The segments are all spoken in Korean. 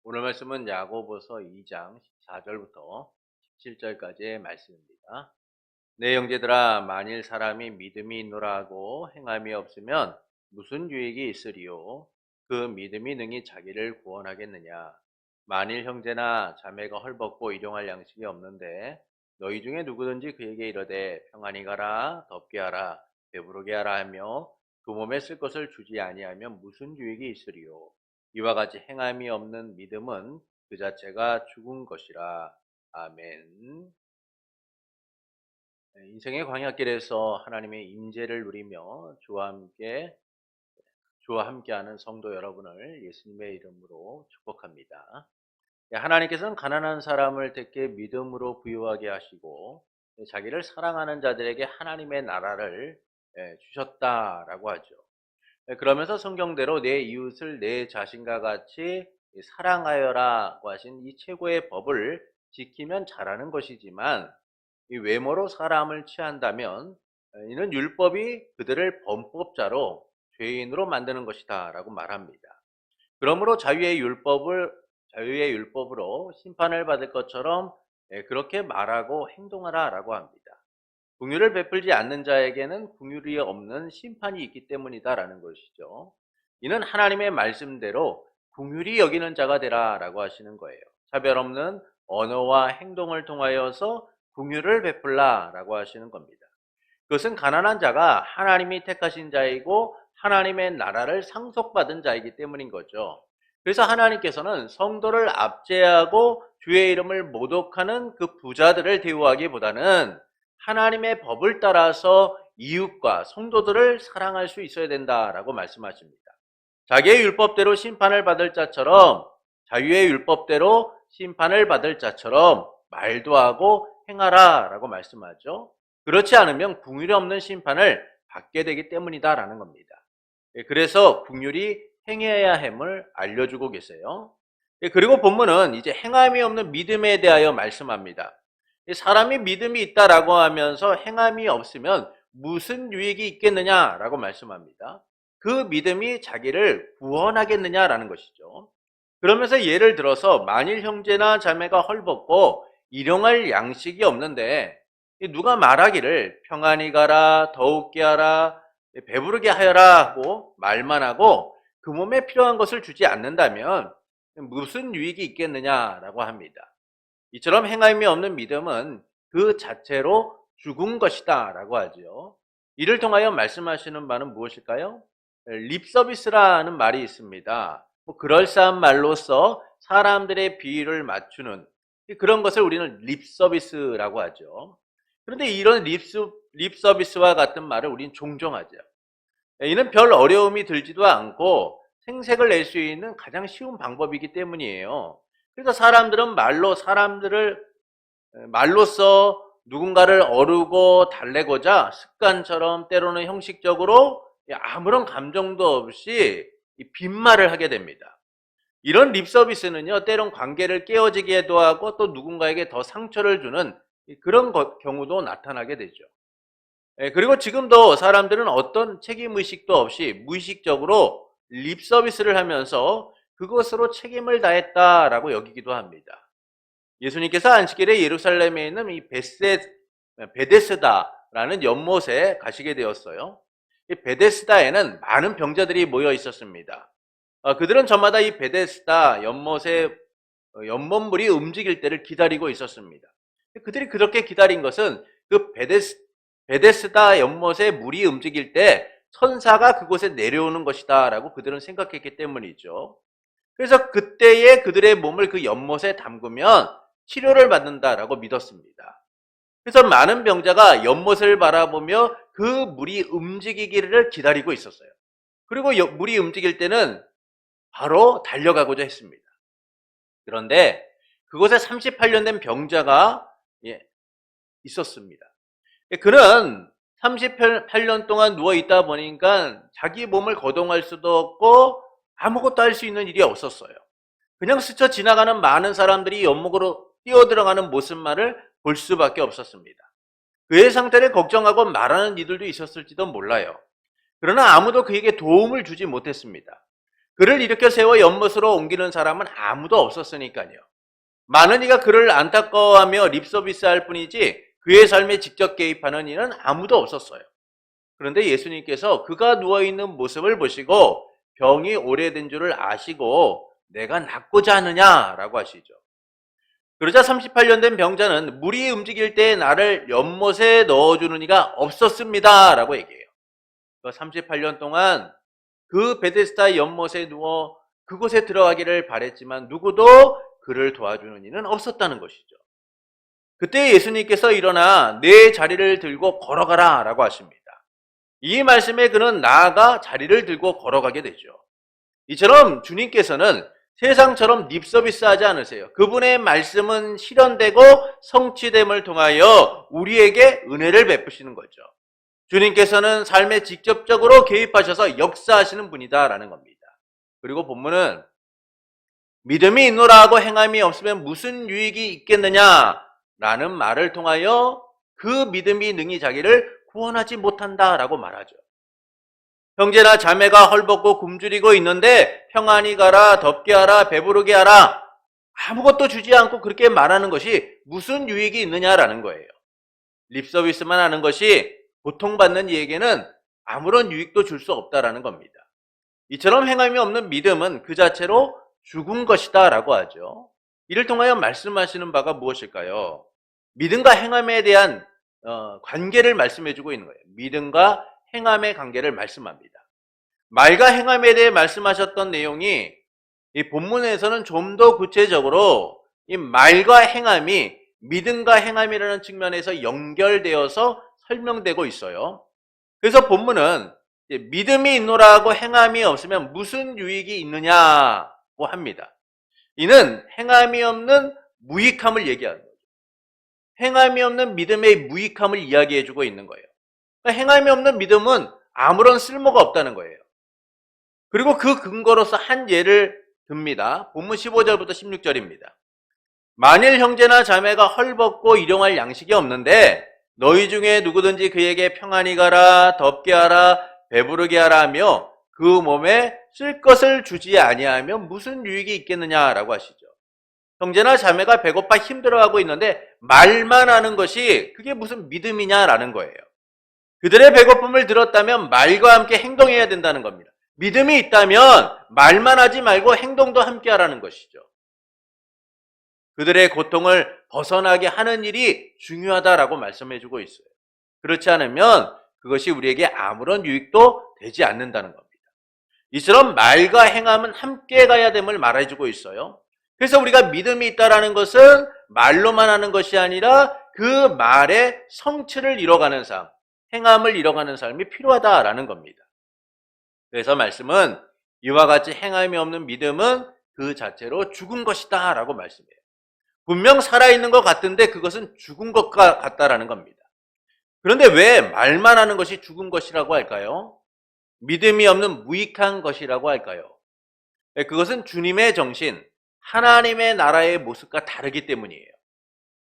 오늘 말씀은 야고보서 2장 14절부터 17절까지의 말씀입니다. 내 형제들아, 만일 사람이 믿음이 있노라 하고 행함이 없으면 무슨 유익이 있으리요? 그 믿음이 능히 자기를 구원하겠느냐? 만일 형제나 자매가 헐벗고 일용할 양식이 없는데 너희 중에 누구든지 그에게 이르되 평안히 가라, 덥게 하라, 배부르게 하라 하며 그 몸에 쓸 것을 주지 아니하면 무슨 유익이 있으리요? 이와 같이 행함이 없는 믿음은 그 자체가 죽은 것이라. 아멘. 인생의 광야길에서 하나님의 임재를 누리며 주와 함께하는 성도 여러분을 예수님의 이름으로 축복합니다. 하나님께서는 가난한 사람을 택해 믿음으로 부유하게 하시고 자기를 사랑하는 자들에게 하나님의 나라를 주셨다라고 하죠. 그러면서 성경대로 내 이웃을 내 자신과 같이 사랑하여라고 하신 이 최고의 법을 지키면 잘하는 것이지만, 이 외모로 사람을 취한다면 이는 율법이 그들을 범법자로 죄인으로 만드는 것이다 라고 말합니다. 그러므로 자유의 율법으로 심판을 받을 것처럼 그렇게 말하고 행동하라 라고 합니다. 긍휼을 베풀지 않는 자에게는 긍휼이 없는 심판이 있기 때문이다라는 것이죠. 이는 하나님의 말씀대로 긍휼히 여기는 자가 되라라고 하시는 거예요. 차별 없는 언어와 행동을 통하여서 긍휼을 베풀라라고 하시는 겁니다. 그것은 가난한 자가 하나님이 택하신 자이고 하나님의 나라를 상속받은 자이기 때문인 거죠. 그래서 하나님께서는 성도를 압제하고 주의 이름을 모독하는 그 부자들을 대우하기보다는 하나님의 법을 따라서 이웃과 성도들을 사랑할 수 있어야 된다라고 말씀하십니다. 자기의 율법대로 심판을 받을 자처럼, 자유의 율법대로 심판을 받을 자처럼 말도 하고 행하라 라고 말씀하죠. 그렇지 않으면 긍휼이 없는 심판을 받게 되기 때문이다라는 겁니다. 그래서 긍휼이 행해야 함을 알려주고 계세요. 그리고 본문은 이제 행함이 없는 믿음에 대하여 말씀합니다. 사람이 믿음이 있다라고 하면서 행함이 없으면 무슨 유익이 있겠느냐라고 말씀합니다. 그 믿음이 자기를 구원하겠느냐라는 것이죠. 그러면서 예를 들어서 만일 형제나 자매가 헐벗고 일용할 양식이 없는데 누가 말하기를 평안히 가라, 더욱게 하라, 배부르게 하여라 하고 말만 하고 그 몸에 필요한 것을 주지 않는다면 무슨 유익이 있겠느냐라고 합니다. 이처럼 행함이 없는 믿음은 그 자체로 죽은 것이다 라고 하죠. 이를 통하여 말씀하시는 바는 무엇일까요? 립서비스라는 말이 있습니다. 그럴싸한 말로써 사람들의 비위를 맞추는 그런 것을 우리는 립서비스라고 하죠. 그런데 이런 립서비스와 같은 말을 우리는 종종 하죠. 이는 별 어려움이 들지도 않고 생색을 낼 수 있는 가장 쉬운 방법이기 때문이에요. 그래서 사람들은 말로써 누군가를 어루고 달래고자 습관처럼 때로는 형식적으로 아무런 감정도 없이 빈말을 하게 됩니다. 이런 립서비스는요, 때론 관계를 깨어지게도 하고 또 누군가에게 더 상처를 주는 그런 경우도 나타나게 되죠. 그리고 지금도 사람들은 어떤 책임의식도 없이 무의식적으로 립서비스를 하면서 그것으로 책임을 다했다라고 여기기도 합니다. 예수님께서 안식일에 예루살렘에 있는 이 베데스다라는 연못에 가시게 되었어요. 이 베데스다에는 많은 병자들이 모여 있었습니다. 그들은 저마다 이 베데스다 연못에 연못물이 움직일 때를 기다리고 있었습니다. 그들이 그렇게 기다린 것은 그 베데스다 연못에 물이 움직일 때 천사가 그곳에 내려오는 것이다 라고 그들은 생각했기 때문이죠. 그래서 그때에 그들의 몸을 그 연못에 담그면 치료를 받는다라고 믿었습니다. 그래서 많은 병자가 연못을 바라보며 그 물이 움직이기를 기다리고 있었어요. 그리고 물이 움직일 때는 바로 달려가고자 했습니다. 그런데 그곳에 38년 된 병자가 있었습니다. 그는 38년 동안 누워있다 보니까 자기 몸을 거동할 수도 없고 아무것도 할 수 있는 일이 없었어요. 그냥 스쳐 지나가는 많은 사람들이 연못으로 뛰어들어가는 모습만을 볼 수밖에 없었습니다. 그의 상태를 걱정하고 말하는 이들도 있었을지도 몰라요. 그러나 아무도 그에게 도움을 주지 못했습니다. 그를 일으켜 세워 연못으로 옮기는 사람은 아무도 없었으니까요. 많은 이가 그를 안타까워하며 립서비스할 뿐이지 그의 삶에 직접 개입하는 이는 아무도 없었어요. 그런데 예수님께서 그가 누워있는 모습을 보시고 병이 오래된 줄을 아시고 내가 낫고자 하느냐라고 하시죠. 그러자 38년 된 병자는 물이 움직일 때 나를 연못에 넣어주는 이가 없었습니다 라고 얘기해요. 38년 동안 그 베데스다 연못에 누워 그곳에 들어가기를 바랬지만 누구도 그를 도와주는 이는 없었다는 것이죠. 그때 예수님께서 일어나 내 자리를 들고 걸어가라 라고 하십니다. 이 말씀에 그는 나아가 자리를 들고 걸어가게 되죠. 이처럼 주님께서는 세상처럼 립서비스하지 않으세요. 그분의 말씀은 실현되고 성취됨을 통하여 우리에게 은혜를 베푸시는 거죠. 주님께서는 삶에 직접적으로 개입하셔서 역사하시는 분이다라는 겁니다. 그리고 본문은 믿음이 있노라 하고 행함이 없으면 무슨 유익이 있겠느냐라는 말을 통하여 그 믿음이 능히 자기를 구원하지 못한다라고 말하죠. 형제나 자매가 헐벗고 굶주리고 있는데 평안히 가라, 덥게 하라, 배부르게 하라 아무것도 주지 않고 그렇게 말하는 것이 무슨 유익이 있느냐라는 거예요. 립서비스만 하는 것이 고통받는 이에게는 아무런 유익도 줄 수 없다라는 겁니다. 이처럼 행함이 없는 믿음은 그 자체로 죽은 것이다 라고 하죠. 이를 통하여 말씀하시는 바가 무엇일까요? 믿음과 행함에 대한 관계를 말씀해주고 있는 거예요. 믿음과 행함의 관계를 말씀합니다. 말과 행함에 대해 말씀하셨던 내용이 이 본문에서는 좀 더 구체적으로 이 말과 행함이 믿음과 행함이라는 측면에서 연결되어서 설명되고 있어요. 그래서 본문은 믿음이 있노라고 행함이 없으면 무슨 유익이 있느냐고 합니다. 이는 행함이 없는 무익함을 얘기하는 거예요. 행함이 없는 믿음의 무익함을 이야기해주고 있는 거예요. 그러니까 행함이 없는 믿음은 아무런 쓸모가 없다는 거예요. 그리고 그 근거로서 한 예를 듭니다. 본문 15절부터 16절입니다. 만일 형제나 자매가 헐벗고 일용할 양식이 없는데 너희 중에 누구든지 그에게 평안히 가라, 덥게 하라, 배부르게 하라 하며 그 몸에 쓸 것을 주지 아니하면 무슨 유익이 있겠느냐라고 하시죠. 형제나 자매가 배고파 힘들어하고 있는데 말만 하는 것이 그게 무슨 믿음이냐라는 거예요. 그들의 배고픔을 들었다면 말과 함께 행동해야 된다는 겁니다. 믿음이 있다면 말만 하지 말고 행동도 함께 하라는 것이죠. 그들의 고통을 벗어나게 하는 일이 중요하다라고 말씀해주고 있어요. 그렇지 않으면 그것이 우리에게 아무런 유익도 되지 않는다는 겁니다. 이처럼 말과 행함은 함께 가야 됨을 말해주고 있어요. 그래서 우리가 믿음이 있다라는 것은 말로만 하는 것이 아니라 그 말의 성취를 이뤄가는 삶, 행함을 이뤄가는 삶이 필요하다라는 겁니다. 그래서 말씀은 이와 같이 행함이 없는 믿음은 그 자체로 죽은 것이다 라고 말씀해요. 분명 살아있는 것 같은데 그것은 죽은 것 같다라는 겁니다. 그런데 왜 말만 하는 것이 죽은 것이라고 할까요? 믿음이 없는 무익한 것이라고 할까요? 그것은 주님의 정신, 하나님의 나라의 모습과 다르기 때문이에요.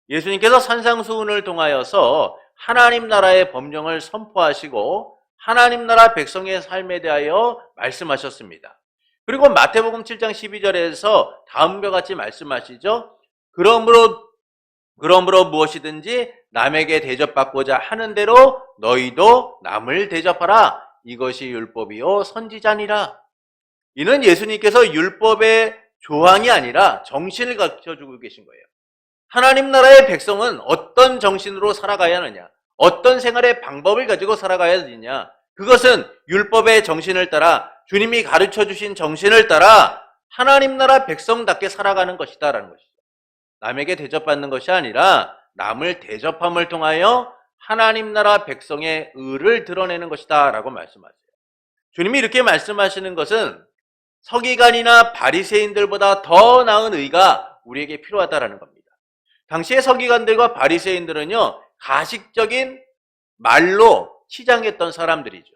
예수님께서 산상수훈을 통하여서 하나님 나라의 법령을 선포하시고 하나님 나라 백성의 삶에 대하여 말씀하셨습니다. 그리고 마태복음 7장 12절에서 다음과 같이 말씀하시죠. 그러므로 무엇이든지 남에게 대접받고자 하는 대로 너희도 남을 대접하라. 이것이 율법이요 선지자니라. 이는 예수님께서 율법의 조항이 아니라 정신을 가르쳐주고 계신 거예요. 하나님 나라의 백성은 어떤 정신으로 살아가야 하느냐, 어떤 생활의 방법을 가지고 살아가야 되느냐, 그것은 율법의 정신을 따라 주님이 가르쳐주신 정신을 따라 하나님 나라 백성답게 살아가는 것이다라는 것이죠. 남에게 대접받는 것이 아니라 남을 대접함을 통하여 하나님 나라 백성의 의를 드러내는 것이다 라고 말씀하세요. 주님이 이렇게 말씀하시는 것은 서기관이나 바리새인들보다 더 나은 의가 우리에게 필요하다라는 겁니다. 당시의 서기관들과 바리새인들은요, 가식적인 말로 치장했던 사람들이죠.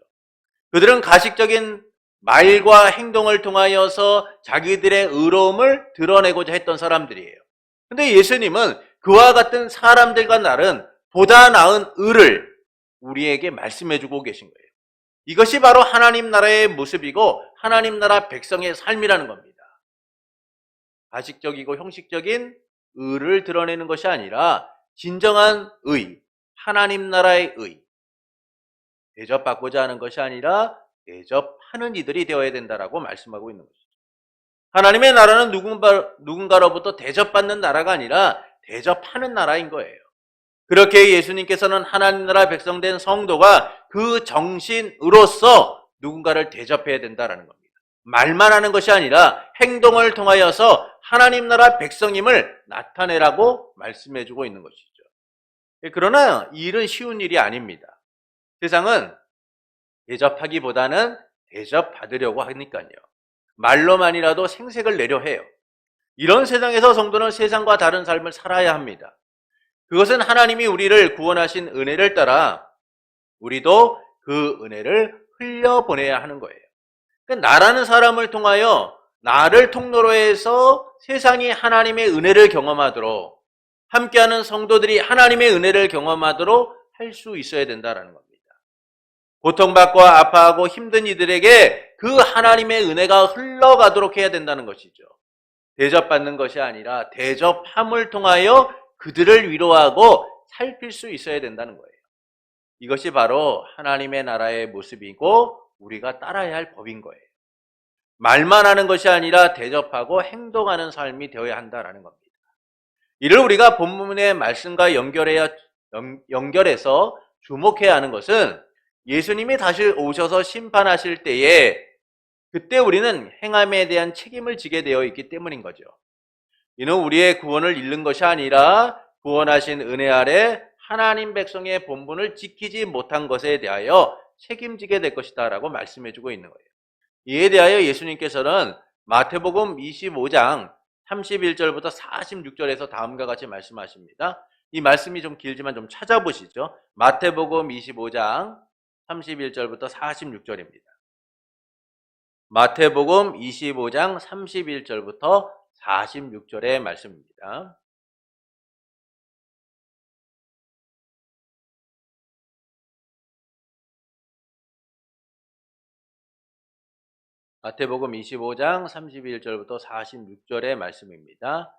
그들은 가식적인 말과 행동을 통하여서 자기들의 의로움을 드러내고자 했던 사람들이에요. 근데 예수님은 그와 같은 사람들과 다른 보다 나은 의를 우리에게 말씀해주고 계신 거예요. 이것이 바로 하나님 나라의 모습이고 하나님 나라 백성의 삶이라는 겁니다. 가식적이고 형식적인 의를 드러내는 것이 아니라 진정한 의, 하나님 나라의 의, 대접받고자 하는 것이 아니라 대접하는 이들이 되어야 된다라고 말씀하고 있는 것이죠. 하나님의 나라는 누군가로부터 대접받는 나라가 아니라 대접하는 나라인 거예요. 그렇게 예수님께서는 하나님 나라 백성된 성도가 그 정신으로서 누군가를 대접해야 된다는 겁니다. 말만 하는 것이 아니라 행동을 통하여서 하나님 나라 백성임을 나타내라고 말씀해주고 있는 것이죠. 그러나 이 일은 쉬운 일이 아닙니다. 세상은 대접하기보다는 대접받으려고 하니까요. 말로만이라도 생색을 내려 해요. 이런 세상에서 성도는 세상과 다른 삶을 살아야 합니다. 그것은 하나님이 우리를 구원하신 은혜를 따라 우리도 그 은혜를 흘려보내야 하는 거예요. 나라는 사람을 통하여 나를 통로로 해서 세상이 하나님의 은혜를 경험하도록, 함께하는 성도들이 하나님의 은혜를 경험하도록 할 수 있어야 된다는 겁니다. 고통받고 아파하고 힘든 이들에게 그 하나님의 은혜가 흘러가도록 해야 된다는 것이죠. 대접받는 것이 아니라 대접함을 통하여 그들을 위로하고 살필 수 있어야 된다는 거예요. 이것이 바로 하나님의 나라의 모습이고 우리가 따라야 할 법인 거예요. 말만 하는 것이 아니라 대접하고 행동하는 삶이 되어야 한다는 겁니다. 이를 우리가 본문의 말씀과 연결해서 주목해야 하는 것은 예수님이 다시 오셔서 심판하실 때에 그때 우리는 행함에 대한 책임을 지게 되어 있기 때문인 거죠. 이는 우리의 구원을 잃는 것이 아니라 구원하신 은혜 아래 하나님 백성의 본분을 지키지 못한 것에 대하여 책임지게 될 것이다 라고 말씀해주고 있는 거예요. 이에 대하여 예수님께서는 마태복음 25장 31절부터 46절에서 다음과 같이 말씀하십니다. 이 말씀이 좀 길지만 좀 찾아보시죠. 마태복음 25장 31절부터 46절입니다. 마태복음 25장 31절부터 46절의 말씀입니다. 마태복음 25장 31절부터 46절의 말씀입니다.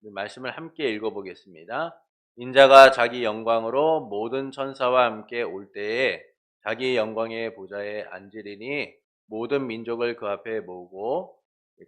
이 말씀을 함께 읽어보겠습니다. 인자가 자기 영광으로 모든 천사와 함께 올 때에 자기 영광의 보좌에 앉으리니 모든 민족을 그 앞에 모으고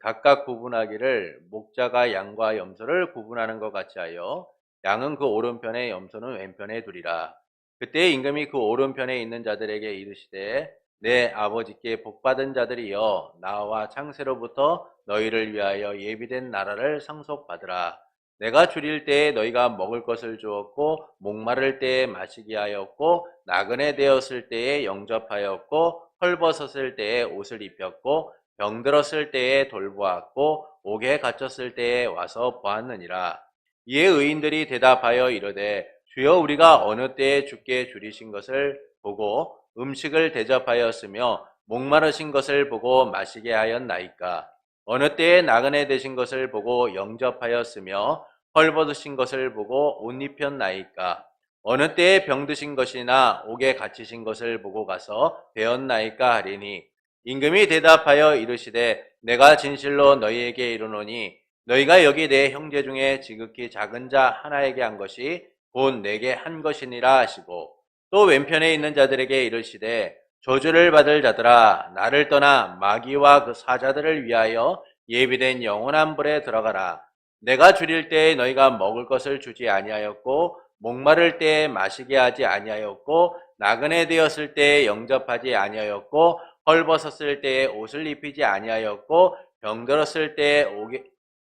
각각 구분하기를 목자가 양과 염소를 구분하는 것 같이 하여 양은 그 오른편에 염소는 왼편에 두리라. 그때 임금이 그 오른편에 있는 자들에게 이르시되 내 아버지께 복받은 자들이여 나와 창세로부터 너희를 위하여 예비된 나라를 상속받으라. 내가 줄일 때에 너희가 먹을 것을 주었고 목마를 때에 마시게 하였고 나그네 되었을 때에 영접하였고 헐벗었을 때에 옷을 입혔고 병들었을 때에 돌보았고 옥에 갇혔을 때에 와서 보았느니라. 이에 의인들이 대답하여 이르되 주여 우리가 어느 때에 주께 줄이신 것을 보고 음식을 대접하였으며 목마르신 것을 보고 마시게 하였나이까? 어느 때에 나그네 되신 것을 보고 영접하였으며 헐벗으신 것을 보고 옷 입혔나이까? 어느 때에 병드신 것이나 옥에 갇히신 것을 보고 가서 배웠나이까 하리니 임금이 대답하여 이르시되 내가 진실로 너희에게 이르노니 너희가 여기 내 형제 중에 지극히 작은 자 하나에게 한 것이 곧 내게 한 것이니라 하시고 또 왼편에 있는 자들에게 이르시되 저주를 받을 자들아 나를 떠나 마귀와 그 사자들을 위하여 예비된 영원한 불에 들어가라. 내가 줄일 때에 너희가 먹을 것을 주지 아니하였고 목마를 때에 마시게 하지 아니하였고 나그네 되었을 때에 영접하지 아니하였고 헐벗었을 때에 옷을 입히지 아니하였고 병들었을 때에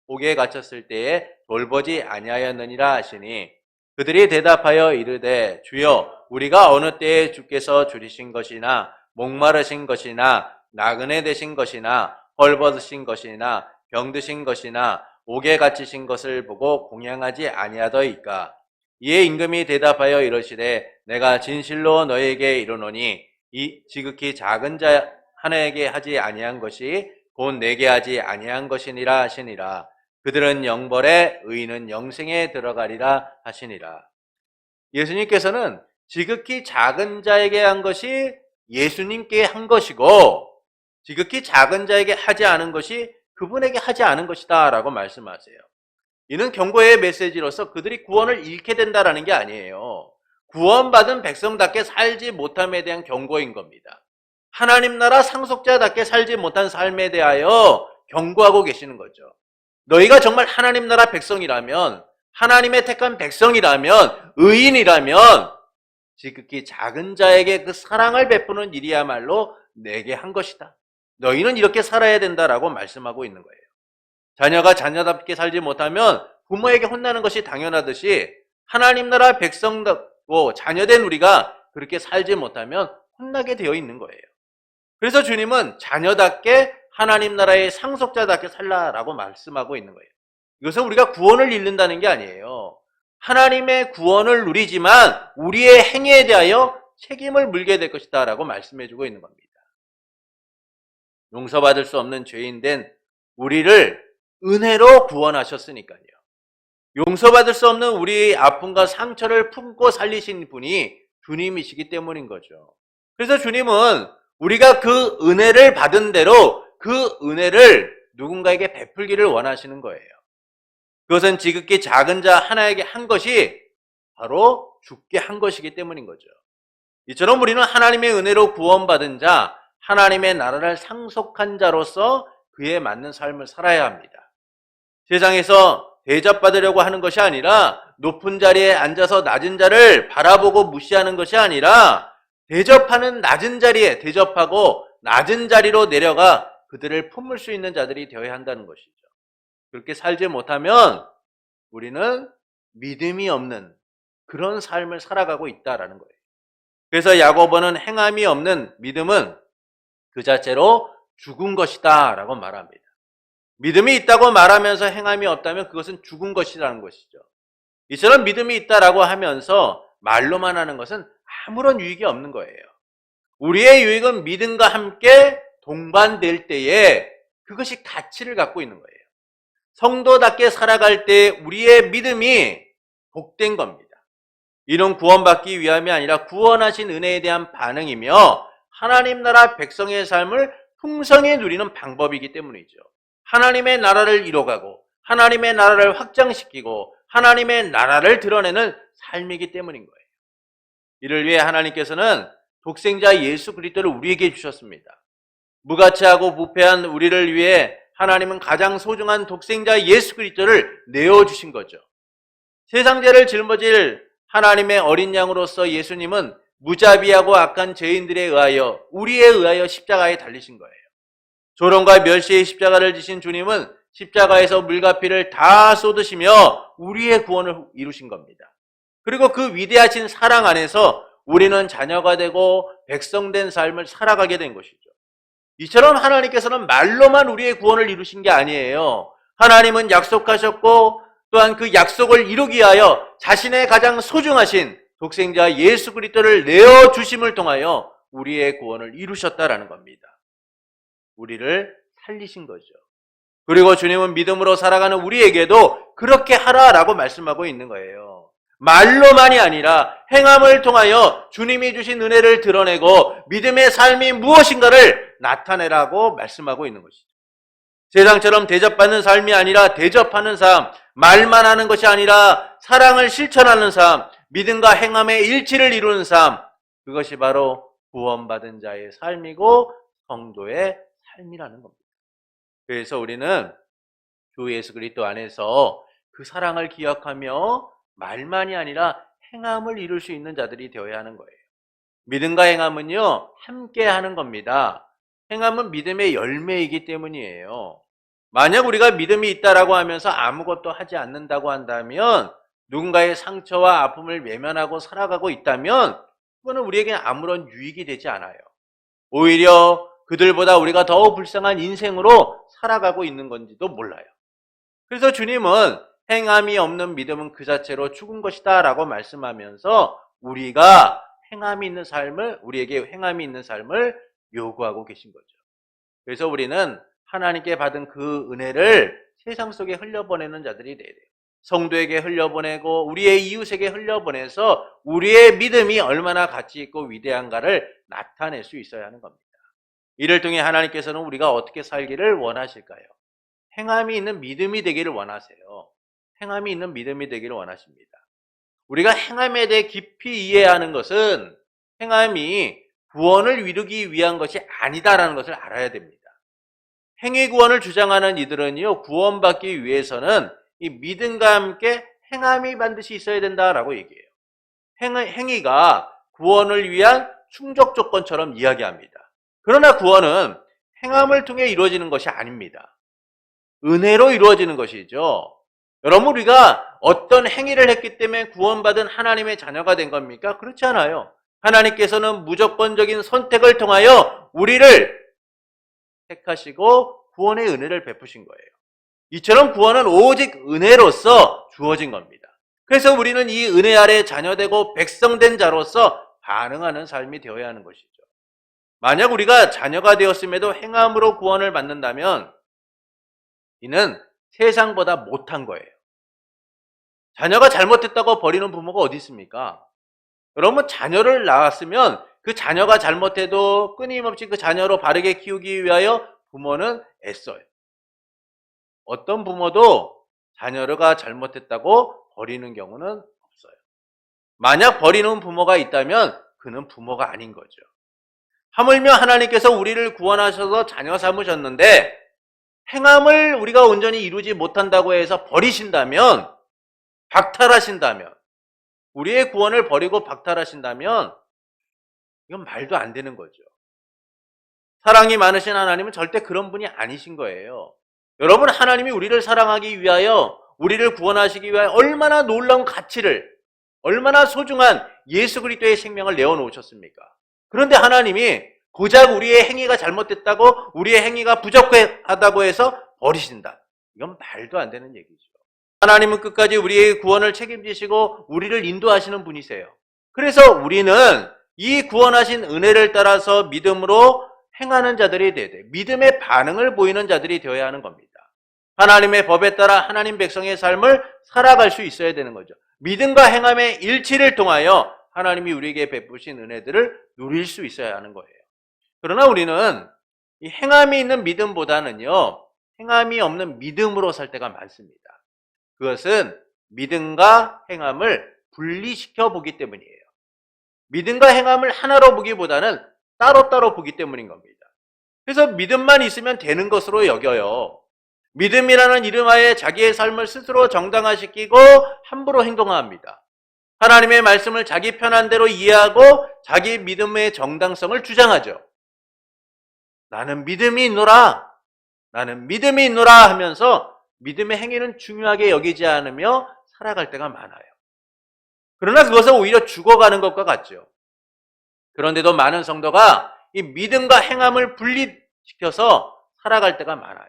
옥에 갇혔을 때에 돌보지 아니하였느니라 하시니 그들이 대답하여 이르되 주여 우리가 어느 때에 주께서 줄이신 것이나 목마르신 것이나 나그네 되신 것이나 헐벗으신 것이나 병드신 것이나 옥에 갇히신 것을 보고 공양하지 아니하더이까? 이에 임금이 대답하여 이르시되 내가 진실로 너희에게 이르노니 이 지극히 작은 자 하나에게 하지 아니한 것이 곧 내게 하지 아니한 것이니라 하시니라. 그들은 영벌에 의인은 영생에 들어가리라 하시니라. 예수님께서는 지극히 작은 자에게 한 것이 예수님께 한 것이고 지극히 작은 자에게 하지 않은 것이 그분에게 하지 않은 것이다 라고 말씀하세요. 이는 경고의 메시지로서 그들이 구원을 잃게 된다라는 게 아니에요. 구원받은 백성답게 살지 못함에 대한 경고인 겁니다. 하나님 나라 상속자답게 살지 못한 삶에 대하여 경고하고 계시는 거죠. 너희가 정말 하나님 나라 백성이라면, 하나님의 택한 백성이라면, 의인이라면 지극히 작은 자에게 그 사랑을 베푸는 일이야말로 내게 한 것이다. 너희는 이렇게 살아야 된다라고 말씀하고 있는 거예요. 자녀가 자녀답게 살지 못하면 부모에게 혼나는 것이 당연하듯이 하나님 나라 백성답고 자녀된 우리가 그렇게 살지 못하면 혼나게 되어 있는 거예요. 그래서 주님은 자녀답게 하나님 나라의 상속자답게 살라라고 말씀하고 있는 거예요. 이것은 우리가 구원을 잃는다는 게 아니에요. 하나님의 구원을 누리지만 우리의 행위에 대하여 책임을 물게 될 것이다 라고 말씀해주고 있는 겁니다. 용서받을 수 없는 죄인 된 우리를 은혜로 구원하셨으니까요. 용서받을 수 없는 우리의 아픔과 상처를 품고 살리신 분이 주님이시기 때문인 거죠. 그래서 주님은 우리가 그 은혜를 받은 대로 그 은혜를 누군가에게 베풀기를 원하시는 거예요. 그것은 지극히 작은 자 하나에게 한 것이 바로 죽게 한 것이기 때문인 거죠. 이처럼 우리는 하나님의 은혜로 구원받은 자, 하나님의 나라를 상속한 자로서 그에 맞는 삶을 살아야 합니다. 세상에서 대접받으려고 하는 것이 아니라 높은 자리에 앉아서 낮은 자를 바라보고 무시하는 것이 아니라 대접하는 낮은 자리에 대접하고 낮은 자리로 내려가 그들을 품을 수 있는 자들이 되어야 한다는 것이죠. 그렇게 살지 못하면 우리는 믿음이 없는 그런 삶을 살아가고 있다라는 거예요. 그래서 야고보는 행함이 없는 믿음은 그 자체로 죽은 것이다 라고 말합니다. 믿음이 있다고 말하면서 행함이 없다면 그것은 죽은 것이라는 것이죠. 이처럼 믿음이 있다라고 하면서 말로만 하는 것은 아무런 유익이 없는 거예요. 우리의 유익은 믿음과 함께 동반될 때에 그것이 가치를 갖고 있는 거예요. 성도답게 살아갈 때 우리의 믿음이 복된 겁니다. 이는 구원받기 위함이 아니라 구원하신 은혜에 대한 반응이며 하나님 나라 백성의 삶을 풍성히 누리는 방법이기 때문이죠. 하나님의 나라를 이뤄가고 하나님의 나라를 확장시키고 하나님의 나라를 드러내는 삶이기 때문인 거예요. 이를 위해 하나님께서는 독생자 예수 그리스도를 우리에게 주셨습니다. 무가치하고 부패한 우리를 위해 하나님은 가장 소중한 독생자 예수 그리스도를 내어주신 거죠. 세상 죄를 짊어질 하나님의 어린 양으로서 예수님은 무자비하고 악한 죄인들에 의하여 우리에 의하여 십자가에 달리신 거예요. 조롱과 멸시의 십자가를 지신 주님은 십자가에서 물과 피를 다 쏟으시며 우리의 구원을 이루신 겁니다. 그리고 그 위대하신 사랑 안에서 우리는 자녀가 되고 백성된 삶을 살아가게 된 것이죠. 이처럼 하나님께서는 말로만 우리의 구원을 이루신 게 아니에요. 하나님은 약속하셨고 또한 그 약속을 이루기 위하여 자신의 가장 소중하신 독생자 예수 그리스도를 내어주심을 통하여 우리의 구원을 이루셨다라는 겁니다. 우리를 살리신 거죠. 그리고 주님은 믿음으로 살아가는 우리에게도 그렇게 하라라고 말씀하고 있는 거예요. 말로만이 아니라 행함을 통하여 주님이 주신 은혜를 드러내고 믿음의 삶이 무엇인가를 나타내라고 말씀하고 있는 것이죠. 세상처럼 대접받는 삶이 아니라 대접하는 삶, 말만 하는 것이 아니라 사랑을 실천하는 삶, 믿음과 행함의 일치를 이루는 삶, 그것이 바로 구원받은 자의 삶이고 성도의 삶이라는 겁니다. 그래서 우리는 주 예수 그리스도 안에서 그 사랑을 기억하며 말만이 아니라 행함을 이룰 수 있는 자들이 되어야 하는 거예요. 믿음과 행함은요, 함께 하는 겁니다. 행함은 믿음의 열매이기 때문이에요. 만약 우리가 믿음이 있다라고 하면서 아무것도 하지 않는다고 한다면 누군가의 상처와 아픔을 외면하고 살아가고 있다면 그거는 우리에게 아무런 유익이 되지 않아요. 오히려 그들보다 우리가 더 불쌍한 인생으로 살아가고 있는 건지도 몰라요. 그래서 주님은 행함이 없는 믿음은 그 자체로 죽은 것이다 라고 말씀하면서 우리가 우리에게 행함이 있는 삶을 요구하고 계신 거죠. 그래서 우리는 하나님께 받은 그 은혜를 세상 속에 흘려보내는 자들이 돼야 돼요. 성도에게 흘려보내고 우리의 이웃에게 흘려보내서 우리의 믿음이 얼마나 가치 있고 위대한가를 나타낼 수 있어야 하는 겁니다. 이를 통해 하나님께서는 우리가 어떻게 살기를 원하실까요? 행함이 있는 믿음이 되기를 원하세요. 행함이 있는 믿음이 되기를 원하십니다. 우리가 행함에 대해 깊이 이해하는 것은 행함이 구원을 이루기 위한 것이 아니다라는 것을 알아야 됩니다. 행위 구원을 주장하는 이들은요, 구원받기 위해서는 이 믿음과 함께 행함이 반드시 있어야 된다라고 얘기해요. 행위가 구원을 위한 충족 조건처럼 이야기합니다. 그러나 구원은 행함을 통해 이루어지는 것이 아닙니다. 은혜로 이루어지는 것이죠. 여러분, 우리가 어떤 행위를 했기 때문에 구원받은 하나님의 자녀가 된 겁니까? 그렇지 않아요. 하나님께서는 무조건적인 선택을 통하여 우리를 택하시고 구원의 은혜를 베푸신 거예요. 이처럼 구원은 오직 은혜로서 주어진 겁니다. 그래서 우리는 이 은혜 아래 자녀되고 백성된 자로서 반응하는 삶이 되어야 하는 것이죠. 만약 우리가 자녀가 되었음에도 행함으로 구원을 받는다면 이는 세상보다 못한 거예요. 자녀가 잘못했다고 버리는 부모가 어디 있습니까? 여러분, 자녀를 낳았으면 그 자녀가 잘못해도 끊임없이 그 자녀로 바르게 키우기 위하여 부모는 애써요. 어떤 부모도 자녀가 잘못했다고 버리는 경우는 없어요. 만약 버리는 부모가 있다면 그는 부모가 아닌 거죠. 하물며 하나님께서 우리를 구원하셔서 자녀 삼으셨는데 행함을 우리가 온전히 이루지 못한다고 해서 버리신다면, 박탈하신다면, 우리의 구원을 버리고 박탈하신다면 이건 말도 안 되는 거죠. 사랑이 많으신 하나님은 절대 그런 분이 아니신 거예요. 여러분, 하나님이 우리를 사랑하기 위하여, 우리를 구원하시기 위하여 얼마나 놀라운 가치를, 얼마나 소중한 예수 그리스도의 생명을 내어놓으셨습니까? 그런데 하나님이 고작 우리의 행위가 잘못됐다고, 우리의 행위가 부족하다고 해서 버리신다. 이건 말도 안 되는 얘기죠. 하나님은 끝까지 우리의 구원을 책임지시고 우리를 인도하시는 분이세요. 그래서 우리는 이 구원하신 은혜를 따라서 믿음으로 행하는 자들이 되어야 돼요. 믿음의 반응을 보이는 자들이 되어야 하는 겁니다. 하나님의 법에 따라 하나님 백성의 삶을 살아갈 수 있어야 되는 거죠. 믿음과 행함의 일치를 통하여 하나님이 우리에게 베푸신 은혜들을 누릴 수 있어야 하는 거예요. 그러나 우리는 이 행함이 있는 믿음보다는요, 행함이 없는 믿음으로 살 때가 많습니다. 그것은 믿음과 행함을 분리시켜 보기 때문이에요. 믿음과 행함을 하나로 보기보다는 따로따로 보기 때문인 겁니다. 그래서 믿음만 있으면 되는 것으로 여겨요. 믿음이라는 이름하에 자기의 삶을 스스로 정당화시키고 함부로 행동합니다. 하나님의 말씀을 자기 편한 대로 이해하고 자기 믿음의 정당성을 주장하죠. 나는 믿음이 있노라, 나는 믿음이 있노라 하면서 믿음의 행위는 중요하게 여기지 않으며 살아갈 때가 많아요. 그러나 그것은 오히려 죽어가는 것과 같죠. 그런데도 많은 성도가 이 믿음과 행함을 분리시켜서 살아갈 때가 많아요.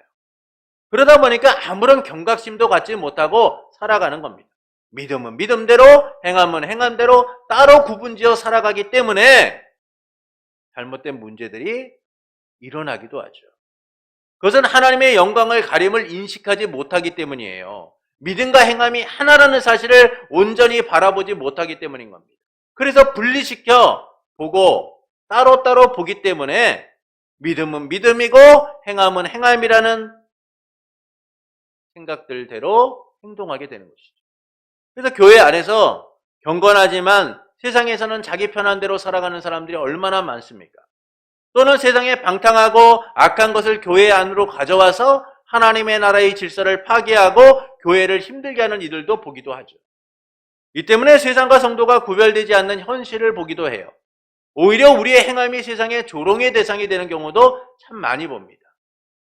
그러다 보니까 아무런 경각심도 갖지 못하고 살아가는 겁니다. 믿음은 믿음대로, 행함은 행함대로 따로 구분지어 살아가기 때문에 잘못된 문제들이 일어나기도 하죠. 그것은 하나님의 영광을 가림을 인식하지 못하기 때문이에요. 믿음과 행함이 하나라는 사실을 온전히 바라보지 못하기 때문인 겁니다. 그래서 분리시켜 보고 따로따로 보기 때문에 믿음은 믿음이고 행함은 행함이라는 생각들대로 행동하게 되는 것이죠. 그래서 교회 안에서 경건하지만 세상에서는 자기 편한 대로 살아가는 사람들이 얼마나 많습니까? 또는 세상에 방탕하고 악한 것을 교회 안으로 가져와서 하나님의 나라의 질서를 파괴하고 교회를 힘들게 하는 이들도 보기도 하죠. 이 때문에 세상과 성도가 구별되지 않는 현실을 보기도 해요. 오히려 우리의 행함이 세상의 조롱의 대상이 되는 경우도 참 많이 봅니다.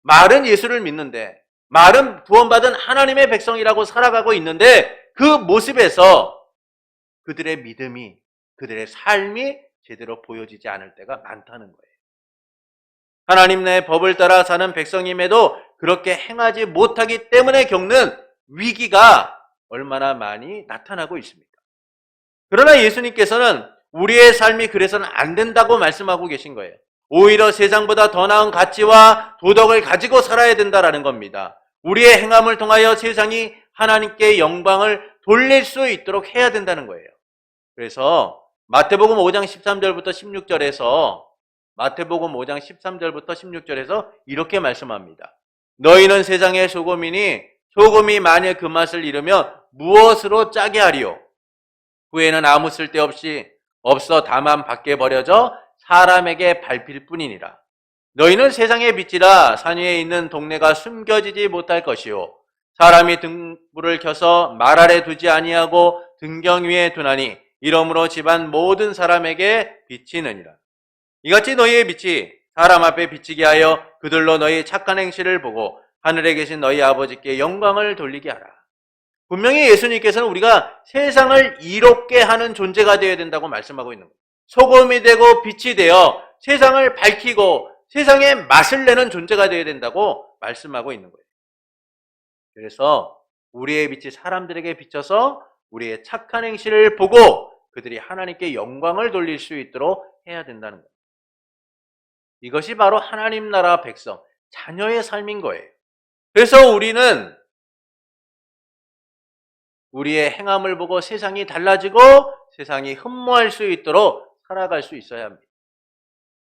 말은 예수를 믿는데, 말은 구원받은 하나님의 백성이라고 살아가고 있는데 그 모습에서 그들의 믿음이, 그들의 삶이 제대로 보여지지 않을 때가 많다는 거예요. 하나님의 법을 따라 사는 백성임에도 그렇게 행하지 못하기 때문에 겪는 위기가 얼마나 많이 나타나고 있습니까? 그러나 예수님께서는 우리의 삶이 그래서는 안 된다고 말씀하고 계신 거예요. 오히려 세상보다 더 나은 가치와 도덕을 가지고 살아야 된다라는 겁니다. 우리의 행함을 통하여 세상이 하나님께 영광을 돌릴 수 있도록 해야 된다는 거예요. 그래서 마태복음 5장 13절부터 16절에서 마태복음 5장 13절부터 16절에서 이렇게 말씀합니다. 너희는 세상의 소금이니 소금이 만일 그 맛을 잃으면 무엇으로 짜게 하리요? 후에는 아무 쓸데없이 없어 다만 밖에 버려져 사람에게 밟힐 뿐이니라. 너희는 세상의 빛이라. 산 위에 있는 동네가 숨겨지지 못할 것이요 사람이 등불을 켜서 말 아래 두지 아니하고 등경 위에 두나니 이러므로 집안 모든 사람에게 비치느니라. 이같이 너희의 빛이 사람 앞에 비치게 하여 그들로 너희 착한 행실을 보고 하늘에 계신 너희 아버지께 영광을 돌리게 하라. 분명히 예수님께서는 우리가 세상을 이롭게 하는 존재가 되어야 된다고 말씀하고 있는 거예요. 소금이 되고 빛이 되어 세상을 밝히고 세상에 맛을 내는 존재가 되어야 된다고 말씀하고 있는 거예요. 그래서 우리의 빛이 사람들에게 비쳐서 우리의 착한 행실을 보고 그들이 하나님께 영광을 돌릴 수 있도록 해야 된다는 거예요. 이것이 바로 하나님 나라 백성, 자녀의 삶인 거예요. 그래서 우리는 우리의 행함을 보고 세상이 달라지고 세상이 흠모할 수 있도록 살아갈 수 있어야 합니다.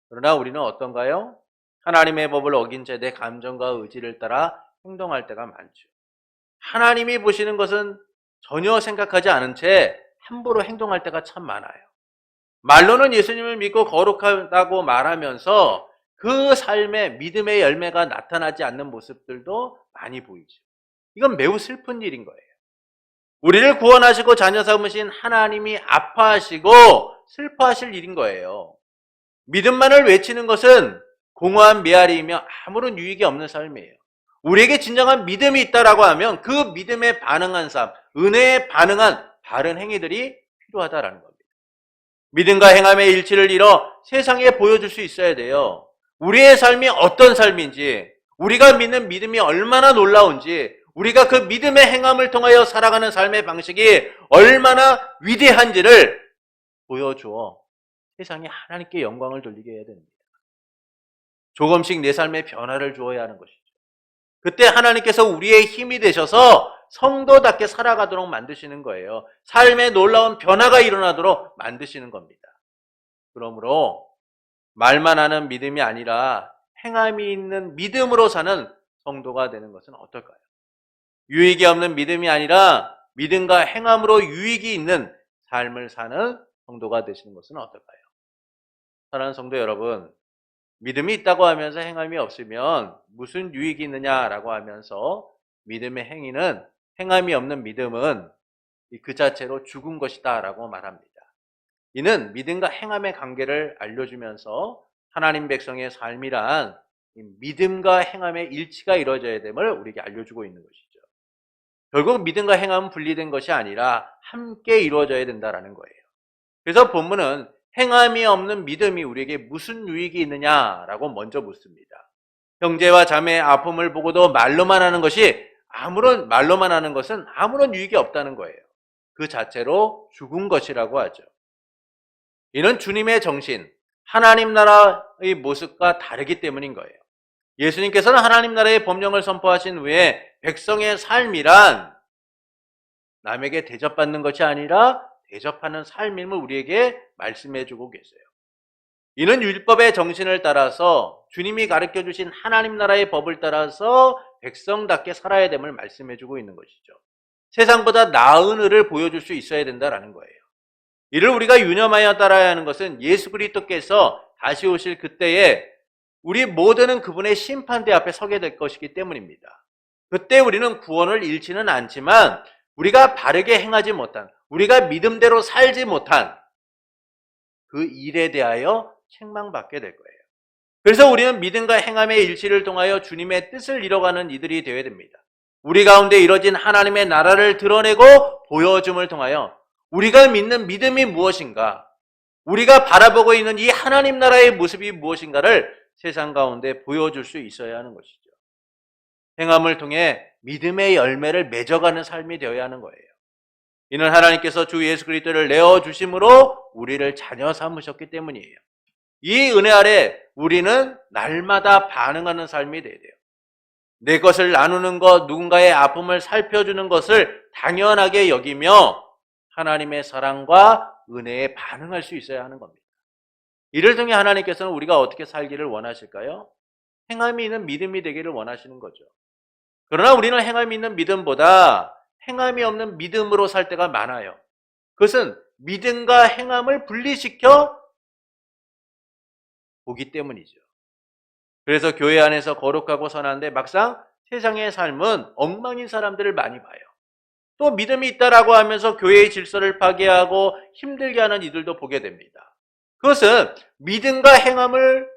그러나 우리는 어떤가요? 하나님의 법을 어긴 채 내 감정과 의지를 따라 행동할 때가 많죠. 하나님이 보시는 것은 전혀 생각하지 않은 채 함부로 행동할 때가 참 많아요. 말로는 예수님을 믿고 거룩하다고 말하면서 그 삶에 믿음의 열매가 나타나지 않는 모습들도 많이 보이죠. 이건 매우 슬픈 일인 거예요. 우리를 구원하시고 자녀 삼으신 하나님이 아파하시고 슬퍼하실 일인 거예요. 믿음만을 외치는 것은 공허한 메아리이며 아무런 유익이 없는 삶이에요. 우리에게 진정한 믿음이 있다라고 하면 그 믿음에 반응한 삶, 은혜에 반응한 바른 행위들이 필요하다라는 겁니다. 믿음과 행함의 일치를 이뤄 세상에 보여줄 수 있어야 돼요. 우리의 삶이 어떤 삶인지, 우리가 믿는 믿음이 얼마나 놀라운지, 우리가 그 믿음의 행함을 통하여 살아가는 삶의 방식이 얼마나 위대한지를 보여주어 세상에 하나님께 영광을 돌리게 해야 됩니다. 조금씩 내 삶에 변화를 주어야 하는 것이죠. 그때 하나님께서 우리의 힘이 되셔서 성도답게 살아가도록 만드시는 거예요. 삶에 놀라운 변화가 일어나도록 만드시는 겁니다. 그러므로 말만 하는 믿음이 아니라 행함이 있는 믿음으로 사는 성도가 되는 것은 어떨까요? 유익이 없는 믿음이 아니라 믿음과 행함으로 유익이 있는 삶을 사는 성도가 되시는 것은 어떨까요? 사랑하는 성도 여러분, 믿음이 있다고 하면서 행함이 없으면 무슨 유익이 있느냐라고 하면서 믿음의 행위는, 행함이 없는 믿음은 그 자체로 죽은 것이다 라고 말합니다. 이는 믿음과 행함의 관계를 알려주면서 하나님 백성의 삶이란 믿음과 행함의 일치가 이루어져야 됨을 우리에게 알려주고 있는 것이죠. 결국 믿음과 행함은 분리된 것이 아니라 함께 이루어져야 된다는 거예요. 그래서 본문은 행함이 없는 믿음이 우리에게 무슨 유익이 있느냐라고 먼저 묻습니다. 형제와 자매의 아픔을 보고도 말로만 하는 것은 아무런 유익이 없다는 거예요. 그 자체로 죽은 것이라고 하죠. 이는 주님의 정신, 하나님 나라의 모습과 다르기 때문인 거예요. 예수님께서는 하나님 나라의 법령을 선포하신 후에 백성의 삶이란 남에게 대접받는 것이 아니라 대접하는 삶임을 우리에게 말씀해 주고 계세요. 이는 율법의 정신을 따라서 주님이 가르쳐 주신 하나님 나라의 법을 따라서 백성답게 살아야 됨을 말씀해 주고 있는 것이죠. 세상보다 나은 의를 보여줄 수 있어야 된다는 거예요. 이를 우리가 유념하여 따라야 하는 것은 예수 그리스도께서 다시 오실 그때에 우리 모두는 그분의 심판대 앞에 서게 될 것이기 때문입니다. 그때 우리는 구원을 잃지는 않지만 우리가 바르게 행하지 못한, 우리가 믿음대로 살지 못한 그 일에 대하여 책망받게 될 거예요. 그래서 우리는 믿음과 행함의 일치를 통하여 주님의 뜻을 이뤄가는 이들이 되어야 됩니다. 우리 가운데 이뤄진 하나님의 나라를 드러내고 보여줌을 통하여 우리가 믿는 믿음이 무엇인가, 우리가 바라보고 있는 이 하나님 나라의 모습이 무엇인가를 세상 가운데 보여줄 수 있어야 하는 것이죠. 행함을 통해 믿음의 열매를 맺어가는 삶이 되어야 하는 거예요. 이는 하나님께서 주 예수 그리스도를 내어주심으로 우리를 자녀 삼으셨기 때문이에요. 이 은혜 아래 우리는 날마다 반응하는 삶이 되어야 돼요. 내 것을 나누는 것, 누군가의 아픔을 살펴주는 것을 당연하게 여기며 하나님의 사랑과 은혜에 반응할 수 있어야 하는 겁니다. 이를 통해 하나님께서는 우리가 어떻게 살기를 원하실까요? 행함이 있는 믿음이 되기를 원하시는 거죠. 그러나 우리는 행함이 있는 믿음보다 행함이 없는 믿음으로 살 때가 많아요. 그것은 믿음과 행함을 분리시켜 보기 때문이죠. 그래서 교회 안에서 거룩하고 선한데 막상 세상의 삶은 엉망인 사람들을 많이 봐요. 또 믿음이 있다라고 하면서 교회의 질서를 파괴하고 힘들게 하는 이들도 보게 됩니다. 그것은 믿음과 행함을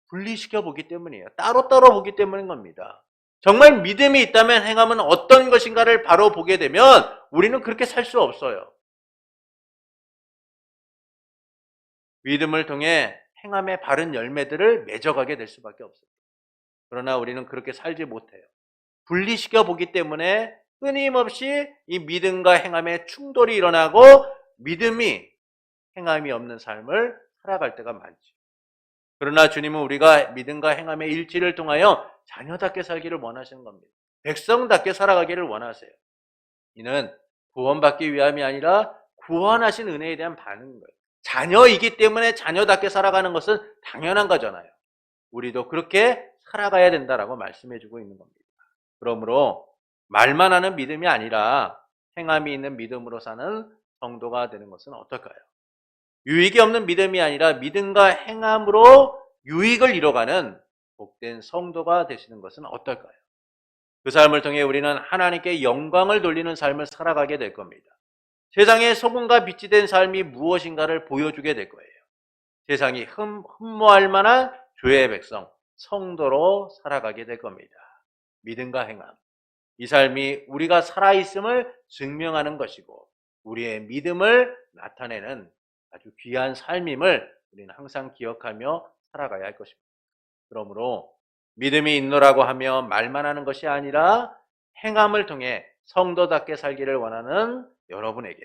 분리시켜 보기 때문이에요. 따로따로 보기 때문인 겁니다. 정말 믿음이 있다면 행함은 어떤 것인가를 바로 보게 되면 우리는 그렇게 살 수 없어요. 믿음을 통해 행함의 바른 열매들을 맺어가게 될 수밖에 없어요. 그러나 우리는 그렇게 살지 못해요. 분리시켜 보기 때문에 끊임없이 이 믿음과 행함의 충돌이 일어나고 믿음이 행함이 없는 삶을 살아갈 때가 많죠. 그러나 주님은 우리가 믿음과 행함의 일치를 통하여 자녀답게 살기를 원하시는 겁니다. 백성답게 살아가기를 원하세요. 이는 구원받기 위함이 아니라 구원하신 은혜에 대한 반응인 거예요. 자녀이기 때문에 자녀답게 살아가는 것은 당연한 거잖아요. 우리도 그렇게 살아가야 된다라고 말씀해주고 있는 겁니다. 그러므로 말만 하는 믿음이 아니라 행함이 있는 믿음으로 사는 성도가 되는 것은 어떨까요? 유익이 없는 믿음이 아니라 믿음과 행함으로 유익을 이뤄가는 복된 성도가 되시는 것은 어떨까요? 그 삶을 통해 우리는 하나님께 영광을 돌리는 삶을 살아가게 될 겁니다. 세상에 소금과 빛이 된 삶이 무엇인가를 보여주게 될 거예요. 세상이 흠모할 만한 주의 백성, 성도로 살아가게 될 겁니다. 믿음과 행함. 이 삶이 우리가 살아있음을 증명하는 것이고 우리의 믿음을 나타내는 아주 귀한 삶임을 우리는 항상 기억하며 살아가야 할 것입니다. 그러므로 믿음이 있노라고 하며 말만 하는 것이 아니라 행함을 통해 성도답게 살기를 원하는 여러분에게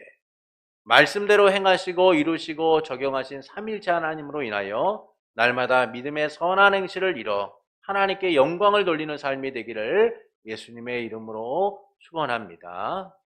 말씀대로 행하시고 이루시고 적용하신 삼일체 하나님으로 인하여 날마다 믿음의 선한 행실을 이뤄 하나님께 영광을 돌리는 삶이 되기를 예수님의 이름으로 축원합니다.